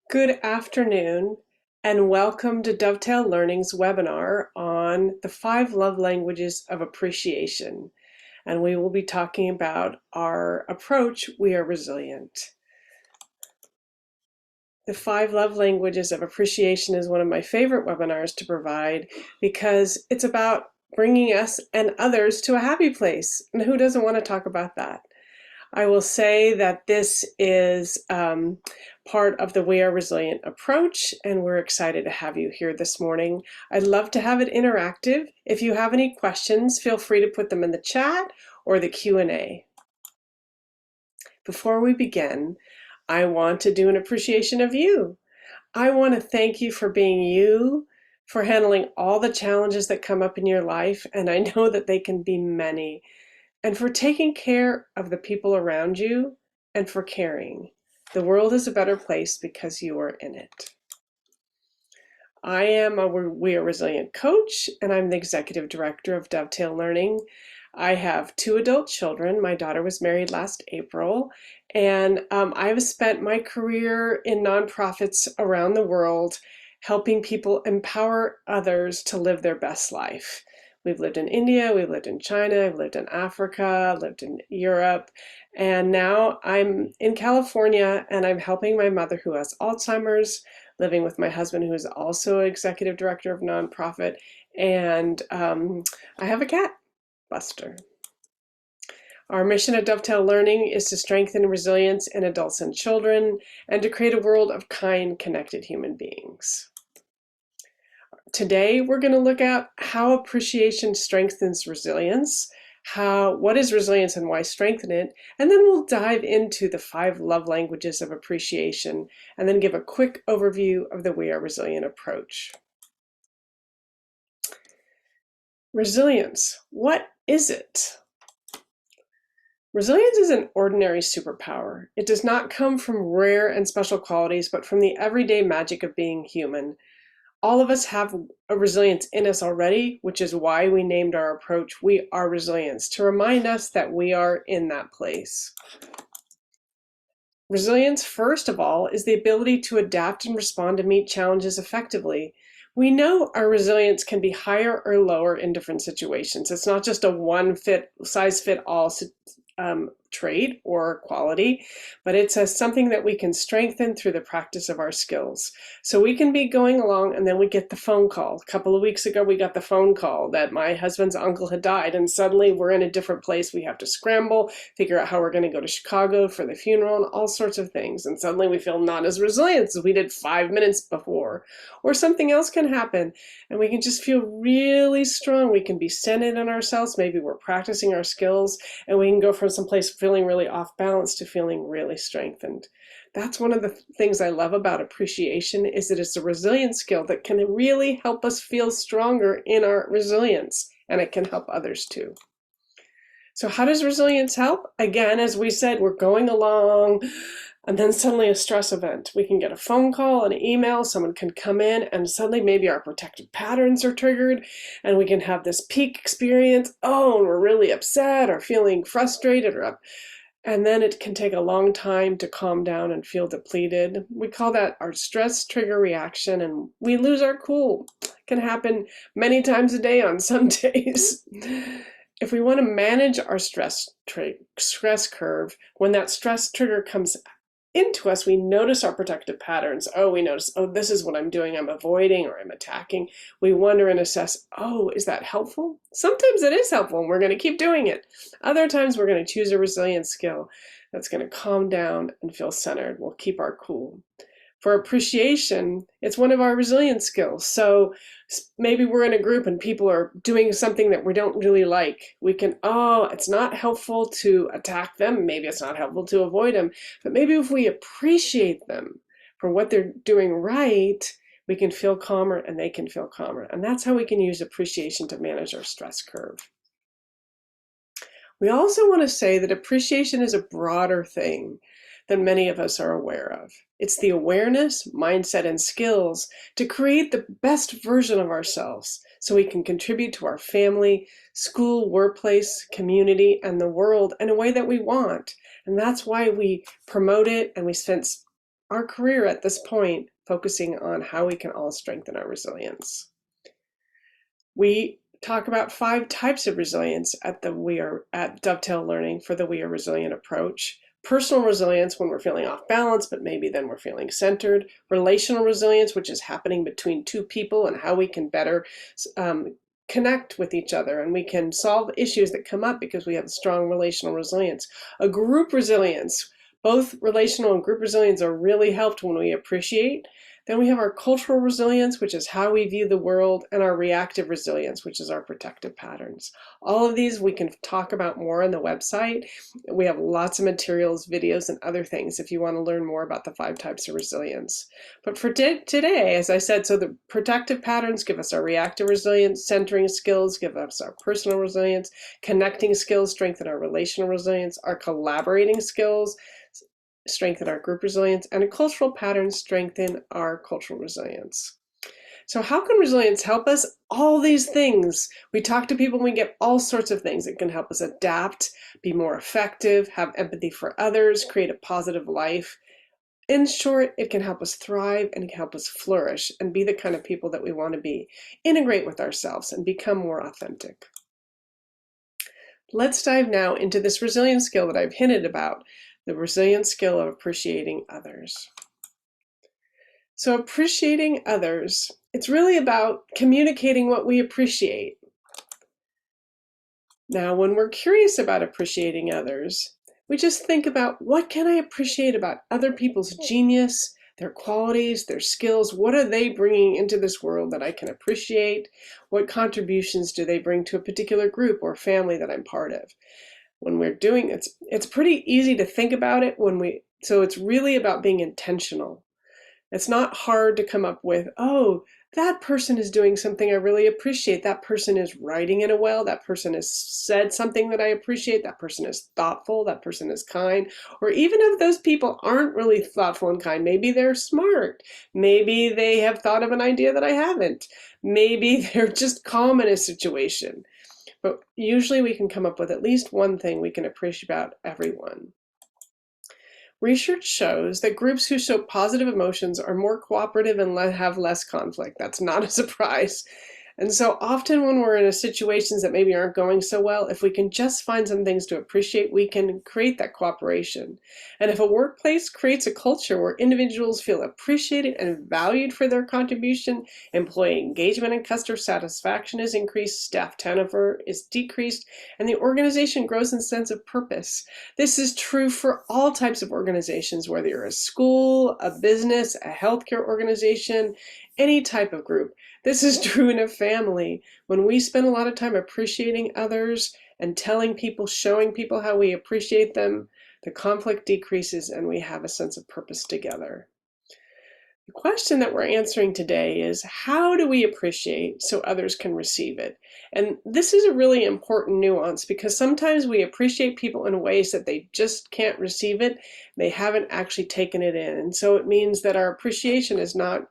Good afternoon, and welcome to Dovetail Learning's webinar on the 5 love languages of appreciation. And we will be talking about our approach, We Are Resilient. The 5 love languages of appreciation is one of my favorite webinars to provide because it's about bringing us and others to a happy place. And who doesn't want to talk about that? I will say that this is part of the We Are Resilient approach, and we're excited to have you here this morning. I'd love to have it interactive. If you have any questions, feel free to put them in the chat or the Q&A. Before we begin, I want to do an appreciation of you. I want to thank you for being you, for handling all the challenges that come up in your life, and I know that they can be many, and for taking care of the people around you and for caring. The world is a better place because you are in it. I am a We Are Resilient coach, and I'm the executive director of Dovetail Learning. I have 2 adult children. My daughter was married last April, and I have spent my career in nonprofits around the world helping people empower others to live their best life. We've lived in India, we've lived in China, I've lived in Africa, lived in Europe, and now I'm in California and I'm helping my mother who has Alzheimer's, living with my husband who is also executive director of nonprofit, and I have a cat, Buster. Our mission at Dovetail Learning is to strengthen resilience in adults and children and to create a world of kind, connected human beings. Today, we're going to look at how appreciation strengthens resilience, what is resilience and why strengthen it, and then we'll dive into the 5 love languages of appreciation and then give a quick overview of the We Are Resilient approach. Resilience, what is it? Resilience is an ordinary superpower. It does not come from rare and special qualities, but from the everyday magic of being human. All of us have a resilience in us already, which is why we named our approach We Are Resilience, to remind us that we are in that place. Resilience, first of all, is the ability to adapt and respond to meet challenges effectively. We know our resilience can be higher or lower in different situations. It's not just a one-size-fits-all trait or quality, but it's something that we can strengthen through the practice of our skills. So we can be going along and then we get the phone call. A couple of weeks ago, we got the phone call that my husband's uncle had died, and suddenly we're in a different place. We have to scramble, figure out how we're going to go to Chicago for the funeral and all sorts of things. And suddenly we feel not as resilient as we did 5 minutes before. Or something else can happen and we can just feel really strong. We can be centered in ourselves. Maybe we're practicing our skills and we can go from someplace feeling really off balance to feeling really strengthened. That's one of the things I love about appreciation, is that it's a resilience skill that can really help us feel stronger in our resilience, and it can help others too. So how does resilience help? Again, as we said, we're going along and then suddenly a stress event. We can get a phone call, an email, someone can come in and suddenly maybe our protective patterns are triggered and we can have this peak experience. Oh, and we're really upset or feeling frustrated and then it can take a long time to calm down and feel depleted. We call that our stress trigger reaction, and we lose our cool. It can happen many times a day on some days. If we want to manage our stress curve, when that stress trigger comes into us, we notice our protective patterns. Oh, we notice, oh, this is what I'm doing. I'm avoiding or I'm attacking. We wonder and assess, oh, is that helpful? Sometimes it is helpful and we're going to keep doing it. Other times we're going to choose a resilience skill that's going to calm down and feel centered. We'll keep our cool. For appreciation, it's one of our resilience skills. So maybe we're in a group and people are doing something that we don't really like. We can, oh, it's not helpful to attack them. Maybe it's not helpful to avoid them. But maybe if we appreciate them for what they're doing right, we can feel calmer and they can feel calmer. And that's how we can use appreciation to manage our stress curve. We also want to say that appreciation is a broader thing than many of us are aware of. It's the awareness, mindset, and skills to create the best version of ourselves so we can contribute to our family, school, workplace, community, and the world in a way that we want. And that's why we promote it and we spend our career at this point focusing on how we can all strengthen our resilience. We talk about 5 types of resilience at Dovetail Learning for the We Are Resilient approach. Personal resilience when we're feeling off balance, but maybe then we're feeling centered. Relational resilience, which is happening between 2 people and how we can better connect with each other and we can solve issues that come up because we have strong relational resilience. A group resilience, both relational and group resilience are really helped when we appreciate. Then we have our cultural resilience, which is how we view the world, and our reactive resilience, which is our protective patterns. All of these we can talk about more on the website. We have lots of materials, videos, and other things if you want to learn more about the 5 types of resilience. But for today, as I said, so the protective patterns give us our reactive resilience, centering skills give us our personal resilience, connecting skills strengthen our relational resilience, our collaborating skills strengthen our group resilience, and cultural patterns strengthen our cultural resilience. So how can resilience help us? All these things. We talk to people and we get all sorts of things. It can help us adapt, be more effective, have empathy for others, create a positive life. In short, it can help us thrive and it can help us flourish and be the kind of people that we want to be. Integrate with ourselves and become more authentic. Let's dive now into this resilience skill that I've hinted about, the resilient skill of appreciating others. So appreciating others, it's really about communicating what we appreciate. Now, when we're curious about appreciating others, we just think about what can I appreciate about other people's genius, their qualities, their skills, what are they bringing into this world that I can appreciate? What contributions do they bring to a particular group or family that I'm part of? When we're doing it, it's pretty easy to think about it so it's really about being intentional. It's not hard to come up with, oh, that person is doing something I really appreciate. That person is writing in a well. That person has said something that I appreciate. That person is thoughtful. That person is kind. Or even if those people aren't really thoughtful and kind, maybe they're smart. Maybe they have thought of an idea that I haven't. Maybe they're just calm in a situation. But usually we can come up with at least one thing we can appreciate about everyone. Research shows that groups who show positive emotions are more cooperative and have less conflict. That's not a surprise. And so often when we're in situations that maybe aren't going so well, if we can just find some things to appreciate, we can create that cooperation. And if a workplace creates a culture where individuals feel appreciated and valued for their contribution, employee engagement and customer satisfaction is increased, staff turnover is decreased, and the organization grows in sense of purpose. This is true for all types of organizations, whether you're a school, a business, a healthcare organization, any type of group. This is true in a family. When we spend a lot of time appreciating others and telling people, showing people how we appreciate them, the conflict decreases and we have a sense of purpose together. The question that we're answering today is, how do we appreciate so others can receive it? And this is a really important nuance because sometimes we appreciate people in ways that they just can't receive it. They haven't actually taken it in. And so it means that our appreciation is not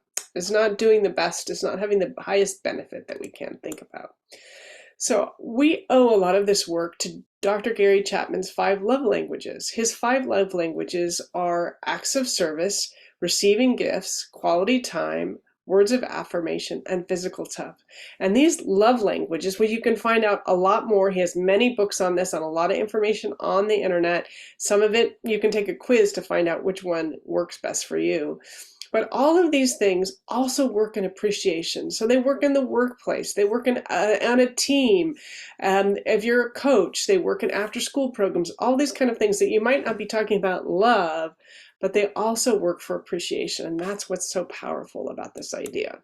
doing the best, is not having the highest benefit that we can think about. So we owe a lot of this work to Dr. Gary Chapman's 5 love languages. His 5 love languages are acts of service, receiving gifts, quality time, words of affirmation, and physical touch. And these love languages, well, you can find out a lot more. He has many books on this and a lot of information on the internet. Some of it, you can take a quiz to find out which one works best for you. But all of these things also work in appreciation. So they work in the workplace, they work on a team. If you're a coach, they work in after-school programs, all these kind of things that you might not be talking about love, but they also work for appreciation. And that's what's so powerful about this idea.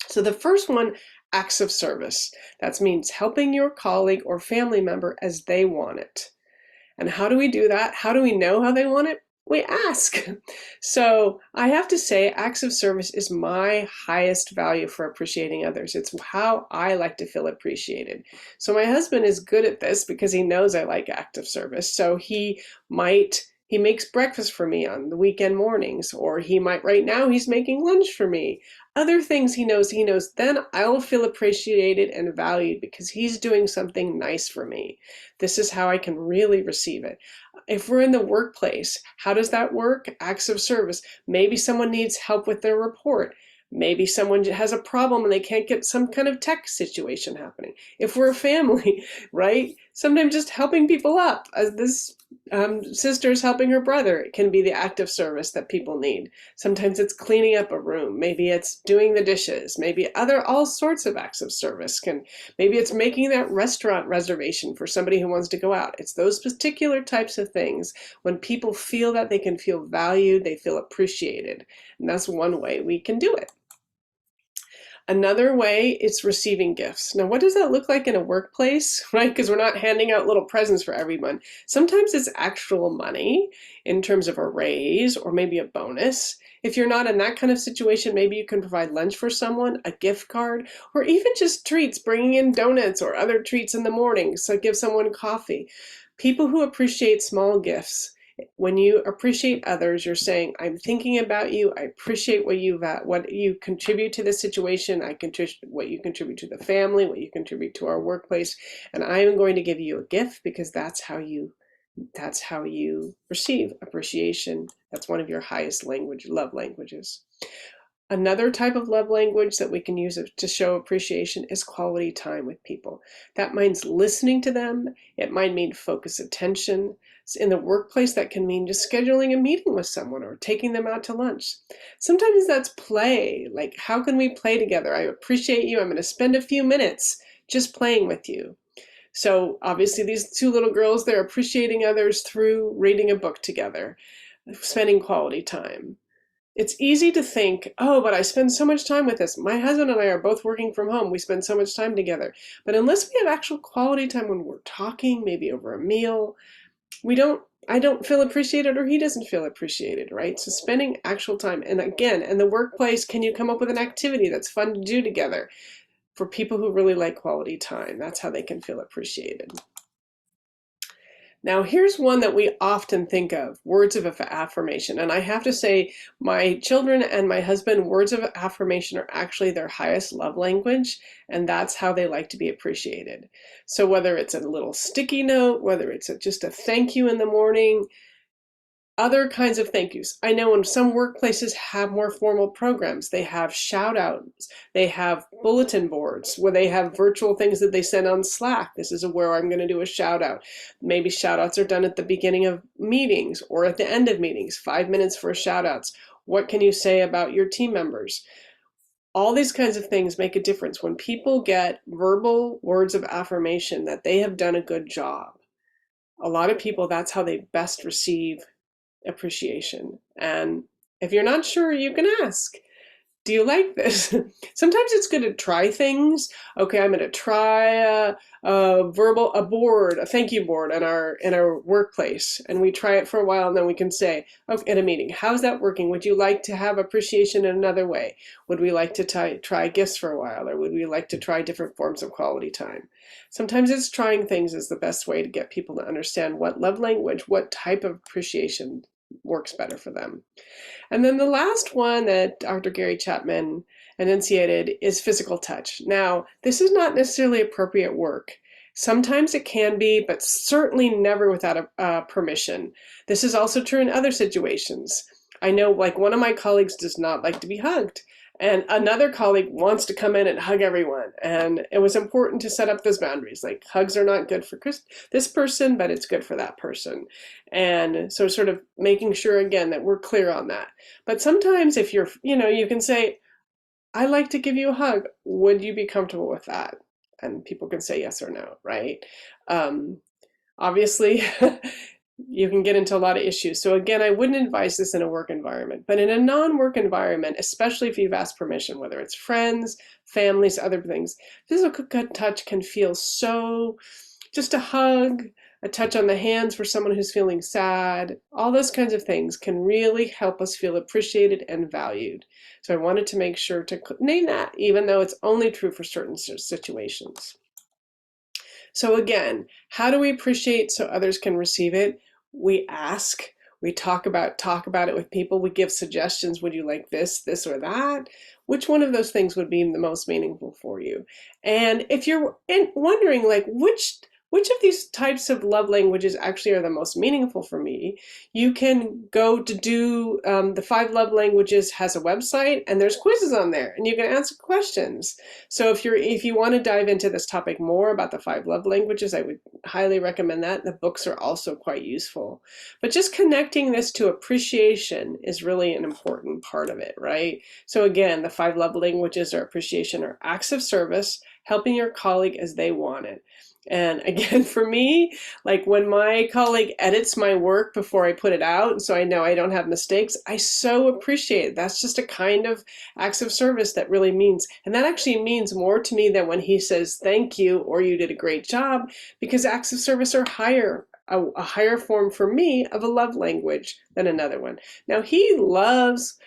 So the first one, acts of service. That means helping your colleague or family member as they want it. And how do we do that? How do we know how they want it? We ask. So I have to say, acts of service is my highest value for appreciating others. It's how I like to feel appreciated. So my husband is good at this because he knows I like acts of service. So he makes breakfast for me on the weekend mornings, or right now he's making lunch for me. Other things he knows, then I'll feel appreciated and valued because he's doing something nice for me. This is how I can really receive it. If we're in the workplace, how does that work? Acts of service. Maybe someone needs help with their report. Maybe someone has a problem and they can't get some kind of tech situation happening. If we're a family, right? Sometimes just helping people up, as this sister is helping her brother, it can be the act of service that people need. Sometimes it's cleaning up a room. Maybe it's doing the dishes. Maybe all sorts of acts of service maybe it's making that restaurant reservation for somebody who wants to go out. It's those particular types of things when people feel that they can feel valued, they feel appreciated. And that's one way we can do it. Another way is receiving gifts. Now, what does that look like in a workplace, right? Because we're not handing out little presents for everyone. Sometimes it's actual money in terms of a raise or maybe a bonus. If you're not in that kind of situation, maybe you can provide lunch for someone, a gift card, or even just treats, bringing in donuts or other treats in the morning. So give someone coffee. People who appreciate small gifts, when you appreciate others, you're saying, I'm thinking about you. I appreciate what you contribute to the situation. I contribute what you contribute to the family, what you contribute to our workplace. And I am going to give you a gift because that's how you receive appreciation. That's one of your highest love languages. Another type of love language that we can use to show appreciation is quality time with people. That means listening to them. It might mean focused attention. In the workplace, that can mean just scheduling a meeting with someone or taking them out to lunch. Sometimes that's play. Like, how can we play together? I appreciate you. I'm going to spend a few minutes just playing with you. So obviously these two little girls, they're appreciating others through reading a book together, spending quality time. It's easy to think, oh, but I spend so much time with this. My husband and I are both working from home. We spend so much time together. But unless we have actual quality time when we're talking, maybe over a meal, I don't feel appreciated or he doesn't feel appreciated, right? So spending actual time. And again, in the workplace, can you come up with an activity that's fun to do together for people who really like quality time? That's how they can feel appreciated. Now, here's one that we often think of, words of affirmation. And I have to say, my children and my husband, words of affirmation are actually their highest love language, and that's how they like to be appreciated. So whether it's a little sticky note, whether it's just a thank you in the morning, other kinds of thank yous. I know in some workplaces have more formal programs. They have shout outs. They have bulletin boards where they have virtual things that they send on Slack. This is where I'm going to do a shout out. Maybe shout outs are done at the beginning of meetings or at the end of meetings, 5 minutes for shout outs. What can you say about your team members? All these kinds of things make a difference. When people get verbal words of affirmation that they have done a good job, a lot of people, that's how they best receive appreciation. And if you're not sure, you can ask, do you like this? Sometimes it's good to try things. Okay, I'm going to try a thank you board in our workplace, and we try it for a while, and then we can say, okay, at a meeting, how's that working? Would you like to have appreciation in another way? Would we like to try gifts for a while, or would we like to try different forms of quality time? Sometimes it's trying things is the best way to get people to understand what love language, what type of appreciation works better for them. And then the last one that Dr. Gary Chapman enunciated is physical touch. Now, this is not necessarily appropriate work. Sometimes it can be, but certainly never without a permission. This is also true in other situations. I know, like, one of my colleagues does not like to be hugged, and another colleague wants to come in and hug everyone. And it was important to set up those boundaries. Like, hugs are not good for this person, but it's good for that person. And so sort of making sure, again, that we're clear on that. But sometimes if you're, you can say, I like to give you a hug. Would you be comfortable with that? And people can say yes or no, right? Obviously, you can get into a lot of issues. So again, I wouldn't advise this in a work environment, but in a non-work environment, especially if you've asked permission, whether it's friends, families, other things, physical touch can feel so, just a hug, a touch on the hands for someone who's feeling sad, all those kinds of things can really help us feel appreciated and valued. So I wanted to make sure to name that, even though it's only true for certain situations. So again, how do we appreciate so others can receive it? We ask, we talk about it with people, we give suggestions. Would you like this or that? Which one of those things would be the most meaningful for you? And if you're wondering, like, which which of these types of love languages actually are the most meaningful for me, you can go to do the 5 love languages has a website, and there's quizzes on there, and you can answer questions. So if you want to dive into this topic more about the 5 love languages, I would highly recommend that. The books are also quite useful. But just connecting this to appreciation is really an important part of it, right? So again, the 5 love languages or appreciation are acts of service, helping your colleague as they want it. And again, for me, like when my colleague edits my work before I put it out, so I know I don't have mistakes, I so appreciate it. That's just a kind of acts of service that really means, and that actually means more to me than when he says thank you or you did a great job, because acts of service are a higher form for me of a love language than another one. Now he loves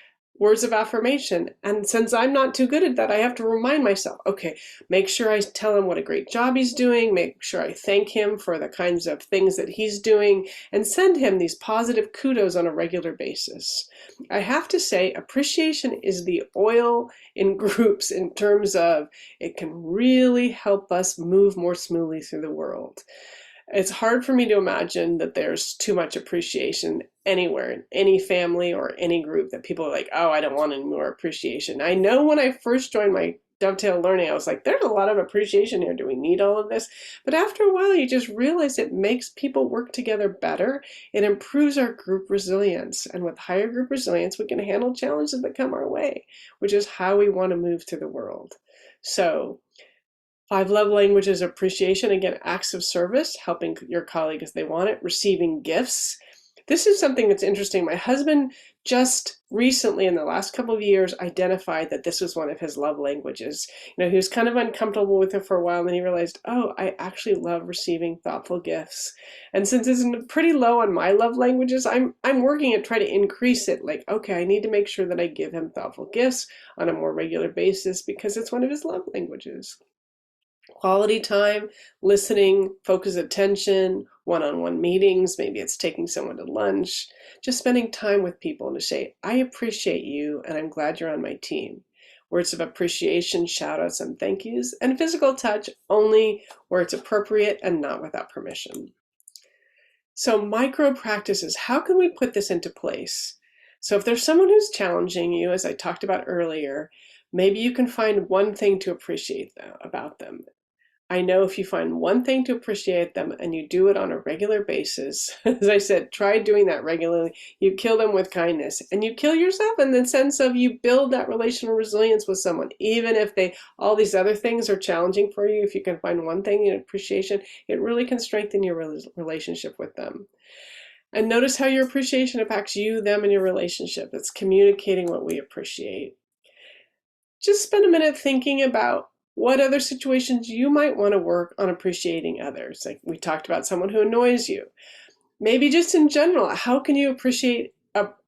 words of affirmation, and since I'm not too good at that, I have to remind myself, okay, make sure I tell him what a great job he's doing, make sure I thank him for the kinds of things that he's doing, and send him these positive kudos on a regular basis. I have to say, appreciation is the oil in groups in terms of it can really help us move more smoothly through the world. It's hard for me to imagine that there's too much appreciation anywhere in any family or any group, that people are like, oh, I don't want any more appreciation. I know when I first joined my Dovetail Learning, I was like, there's a lot of appreciation here. Do we need all of this? But after a while, you just realize it makes people work together better. It improves our group resilience. And with higher group resilience, we can handle challenges that come our way, which is how we want to move through the world. So 5 love languages: appreciation, again, acts of service, helping your colleague as they want it, receiving gifts. This is something that's interesting. My husband just recently, in the last couple of years, identified that this was one of his love languages. He was kind of uncomfortable with it for a while, and then he realized, oh, I actually love receiving thoughtful gifts. And since it's pretty low on my love languages, I'm working at trying to increase it. Like, okay, I need to make sure that I give him thoughtful gifts on a more regular basis because it's one of his love languages. Quality time, listening, focused attention, one-on-one meetings, maybe it's taking someone to lunch, just spending time with people to say, I appreciate you and I'm glad you're on my team. Words of appreciation, shout outs, and thank yous, and physical touch only where it's appropriate and not without permission. So micro practices, how can we put this into place? So if there's someone who's challenging you, as I talked about earlier, maybe you can find one thing to appreciate about them. I know if you find one thing to appreciate them and you do it on a regular basis, as I said, try doing that regularly. You kill them with kindness and you kill yourself in the sense of you build that relational resilience with someone. Even if all these other things are challenging for you, if you can find one thing in appreciation, it really can strengthen your relationship with them. And notice how your appreciation impacts you, them, and your relationship. It's communicating what we appreciate. Just spend a minute thinking about what other situations you might want to work on appreciating others. Like we talked about someone who annoys you. Maybe just in general, how can you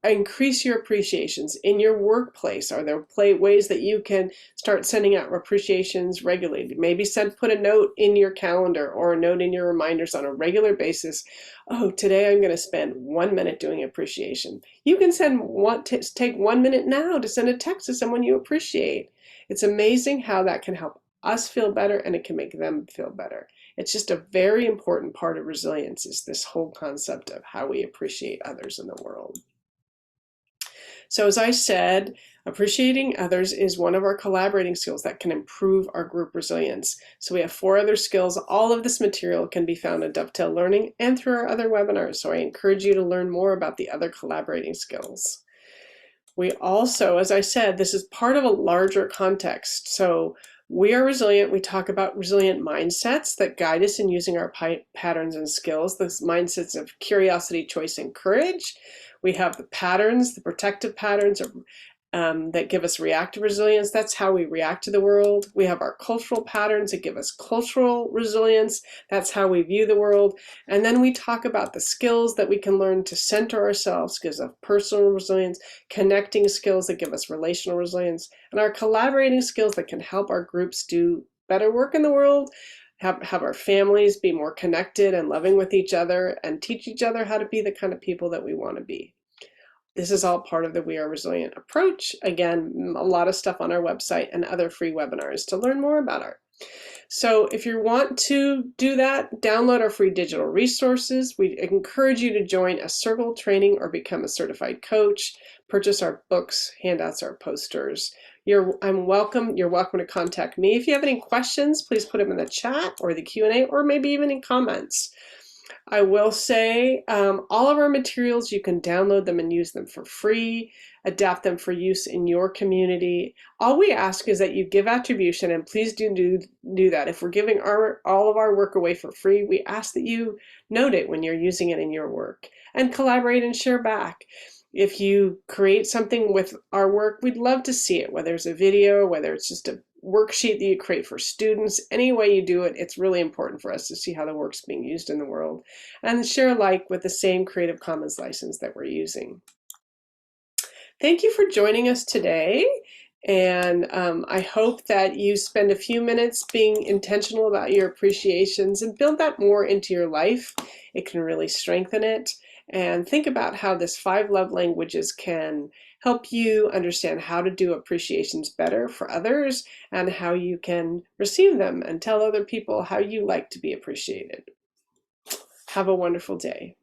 increase your appreciations in your workplace? Are there ways that you can start sending out appreciations regularly? Maybe put a note in your calendar or a note in your reminders on a regular basis. Oh, today I'm going to spend 1 minute doing appreciation. You can take 1 minute now to send a text to someone you appreciate. It's amazing how that can help us feel better and it can make them feel better. It's just a very important part of resilience, is this whole concept of how we appreciate others in the world. So as I said, appreciating others is one of our collaborating skills that can improve our group resilience. So we have 4 other skills. All of this material can be found in Dovetail Learning and through our other webinars. So I encourage you to learn more about the other collaborating skills. We also, as I said, this is part of a larger context. So we are resilient. We talk about resilient mindsets that guide us in using our patterns and skills, those mindsets of curiosity, choice, and courage. We have the patterns, the protective patterns that give us reactive resilience. That's how we react to the world. We have our cultural patterns that give us cultural resilience. That's how we view the world. And then we talk about the skills that we can learn to center ourselves, gives us personal resilience, connecting skills that give us relational resilience, and our collaborating skills that can help our groups do better work in the world, have our families be more connected and loving with each other, and teach each other how to be the kind of people that we want to be. This is all part of the We Are Resilient approach. Again, a lot of stuff on our website and other free webinars to learn more about it. So if you want to do that, download our free digital resources. We encourage you to join a circle training or become a certified coach, purchase our books, handouts, our posters. You're welcome to contact me. If you have any questions, please put them in the chat or the Q&A, or maybe even in comments. I will say all of our materials, you can download them and use them for free, adapt them for use in your community. All we ask is that you give attribution, and please do that. If we're giving all of our work away for free, we ask that you note it when you're using it in your work, and collaborate and share back. If you create something with our work, we'd love to see it, whether it's a video, whether it's just a worksheet that you create for students. Any way you do it, it's really important for us to see how the work's being used in the world, and share alike with the same Creative Commons license that we're using. Thank you for joining us today, and I hope that you spend a few minutes being intentional about your appreciations and build that more into your life. It can really strengthen it. And think about how this 5 love languages can help you understand how to do appreciations better for others, and how you can receive them and tell other people how you like to be appreciated. Have a wonderful day.